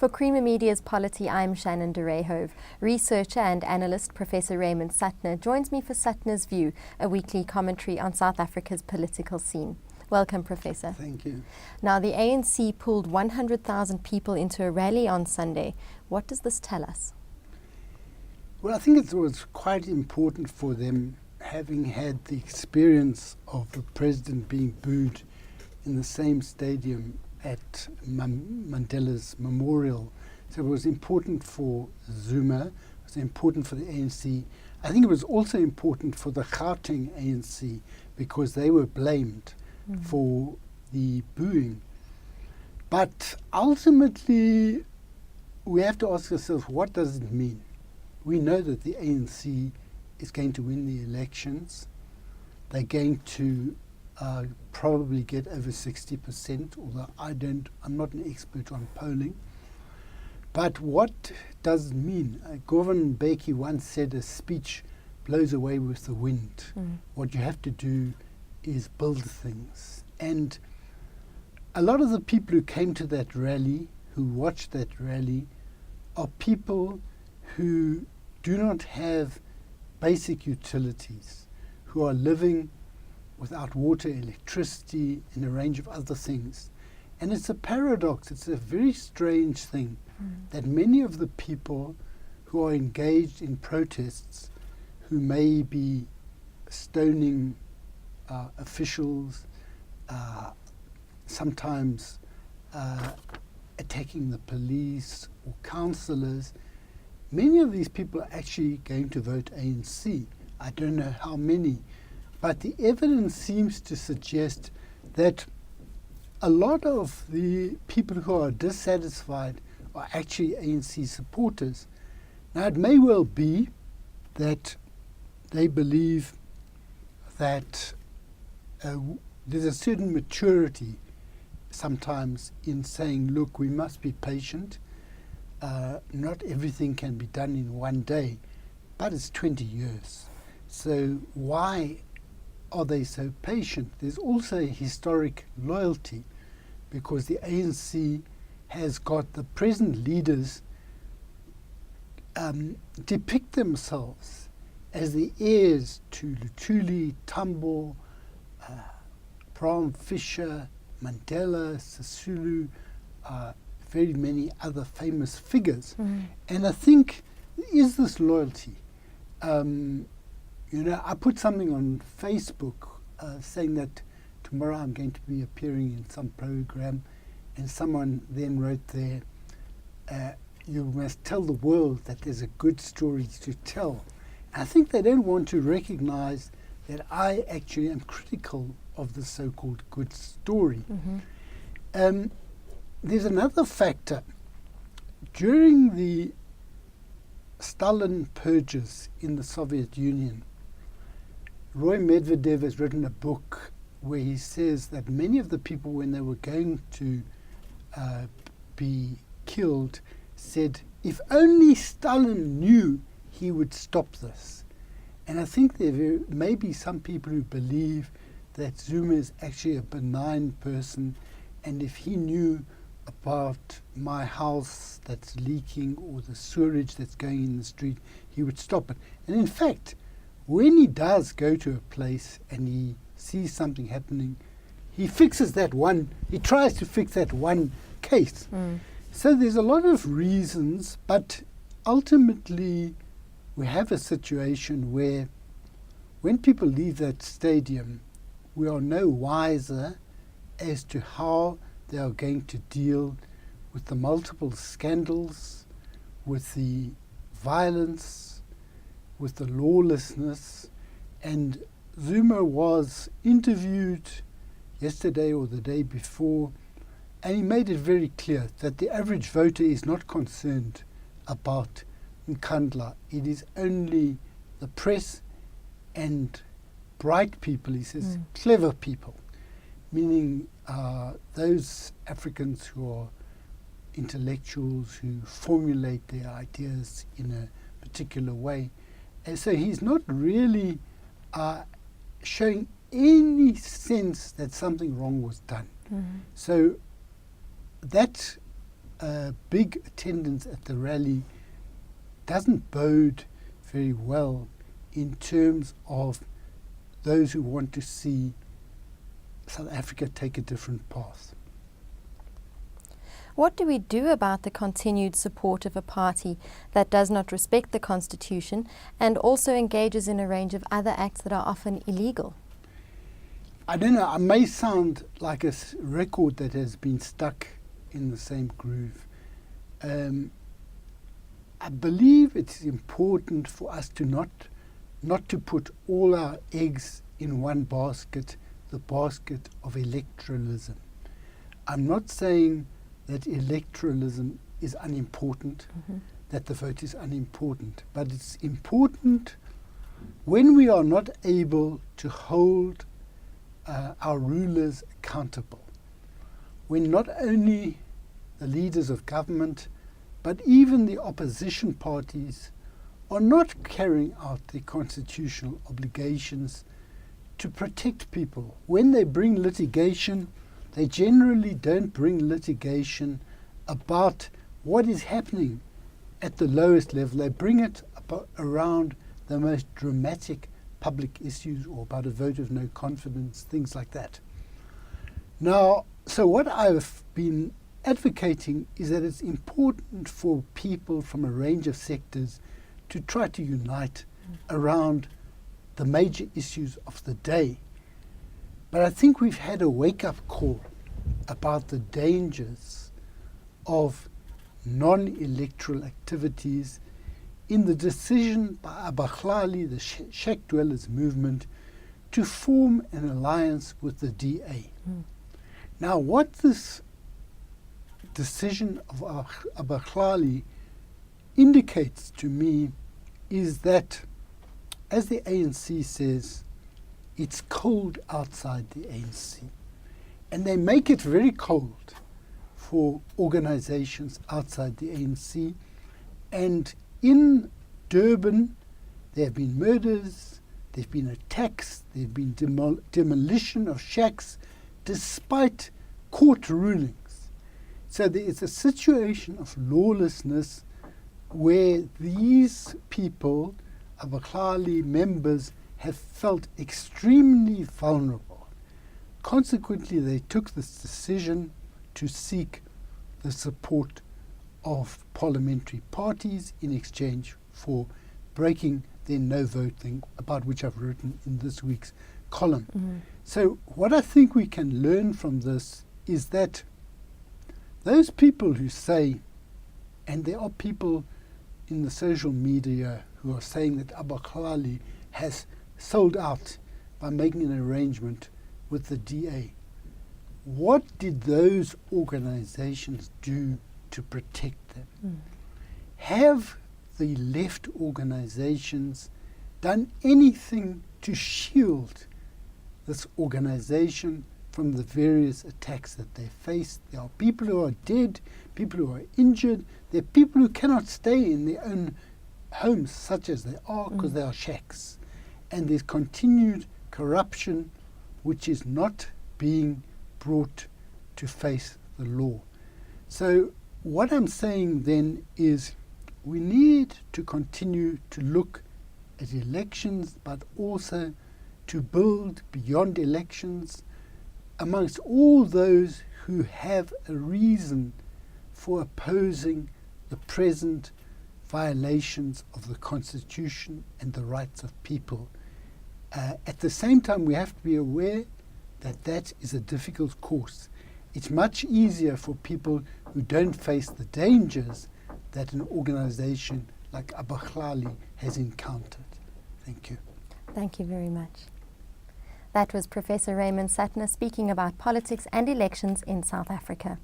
For Creamer Media's Polity, I'm Shannon de Rehove. Researcher and analyst Professor Raymond Suttner joins me for Suttner's View, a weekly commentary on South Africa's political scene. Welcome, Professor. Thank you. Now, the ANC pulled 100,000 people into a rally on Sunday. What does this tell us? Well, I think it was quite important for them, having had the experience of the president being booed in the same stadium at Mandela's memorial. So it was important for Zuma, it was important for the ANC. I think it was also important for the Gauteng ANC because they were blamed for the booing. But ultimately, we have to ask ourselves, what does it mean? We know that the ANC is going to win the elections. They're going to probably get over 60%, although I'm not an expert on polling. But what does it mean? Govan Mbeki once said a speech blows away with the wind. What you have to do is build things. And a lot of the people who came to that rally, who watched that rally, are people who do not have basic utilities, who are living without water, electricity, and a range of other things. And it's a paradox, it's a very strange thing that many of the people who are engaged in protests, who may be stoning officials, sometimes attacking the police or councillors, many of these people are actually going to vote ANC. I don't know how many, but the evidence seems to suggest that a lot of the people who are dissatisfied are actually ANC supporters. Now, it may well be that they believe that there's a certain maturity sometimes in saying, look, we must be patient. Not everything can be done in one day, but it's 20 years. So why are they so patient? There's also a historic loyalty because the ANC has got the present leaders depict themselves as the heirs to Luthuli, Tambo, Bram Fischer, Mandela, Sisulu, very many other famous figures. And I think there is this loyalty. I put something on Facebook saying that tomorrow I'm going to be appearing in some program, and someone then wrote there, you must tell the world that there's a good story to tell. I think they don't want to recognize that I actually am critical of the so-called good story. There's another factor. During the Stalin purges in the Soviet Union, Roy Medvedev has written a book where he says that many of the people, when they were going to be killed, said, if only Stalin knew, he would stop this. And I think there may be some people who believe that Zuma is actually a benign person, and if he knew about my house that's leaking or the sewerage that's going in the street, he would stop it. And in fact, when he does go to a place and he sees something happening, he fixes that one, he tries to fix that one case. So there's a lot of reasons, but ultimately we have a situation where when people leave that stadium, we are no wiser as to how they are going to deal with the multiple scandals, with the violence, with the lawlessness. And Zuma was interviewed yesterday or the day before, and he made it very clear that the average voter is not concerned about Nkandla. It is only the press and bright people, he says, clever people, meaning those Africans who are intellectuals, who formulate their ideas in a particular way. And so he's not really showing any sense that something wrong was done. So that big attendance at the rally doesn't bode very well in terms of those who want to see South Africa take a different path. What do we do about the continued support of a party that does not respect the Constitution and also engages in a range of other acts that are often illegal? I don't know, I may sound like a record that has been stuck in the same groove. I believe it's important for us to not to put all our eggs in one basket, the basket of electoralism. I'm not saying that electoralism is unimportant, that the vote is unimportant, but it's important when we are not able to hold our rulers accountable, when not only the leaders of government, but even the opposition parties are not carrying out their constitutional obligations to protect people. When they bring litigation, they generally don't bring litigation about what is happening at the lowest level. They bring it around the most dramatic public issues, or about a vote of no confidence, things like that. Now, so what I've been advocating is that it's important for people from a range of sectors to try to unite around the major issues of the day. But I think we've had a wake-up call about the dangers of non-electoral activities in the decision by Abahlali, the Sheikh Dwellers movement, to form an alliance with the DA. Now, what this decision of Abahlali indicates to me is that, as the ANC says, it's cold outside the ANC. And they make it very cold for organizations outside the ANC. And in Durban, there have been murders, there have been attacks, there have been demolition of shacks, despite court rulings. So there is a situation of lawlessness where these people, Abahlali members, have felt extremely vulnerable. Consequently, they took this decision to seek the support of parliamentary parties in exchange for breaking their no vote thing, about which I've written in this week's column. So what I think we can learn from this is that those people who say, and there are people in the social media who are saying that Abahlali has sold out by making an arrangement with the DA. What did those organizations do to protect them? Have the left organizations done anything to shield this organization from the various attacks that they face? There are people who are dead, people who are injured, there are people who cannot stay in their own homes, such as they are, because they are shacks. And there's continued corruption which is not being brought to face the law. So what I'm saying then is we need to continue to look at elections, but also to build beyond elections amongst all those who have a reason for opposing the present violations of the Constitution and the rights of people. At the same time, we have to be aware that that is a difficult course. It's much easier for people who don't face the dangers that an organization like Abahlali has encountered. Thank you. Thank you very much. That was Professor Raymond Suttner speaking about politics and elections in South Africa.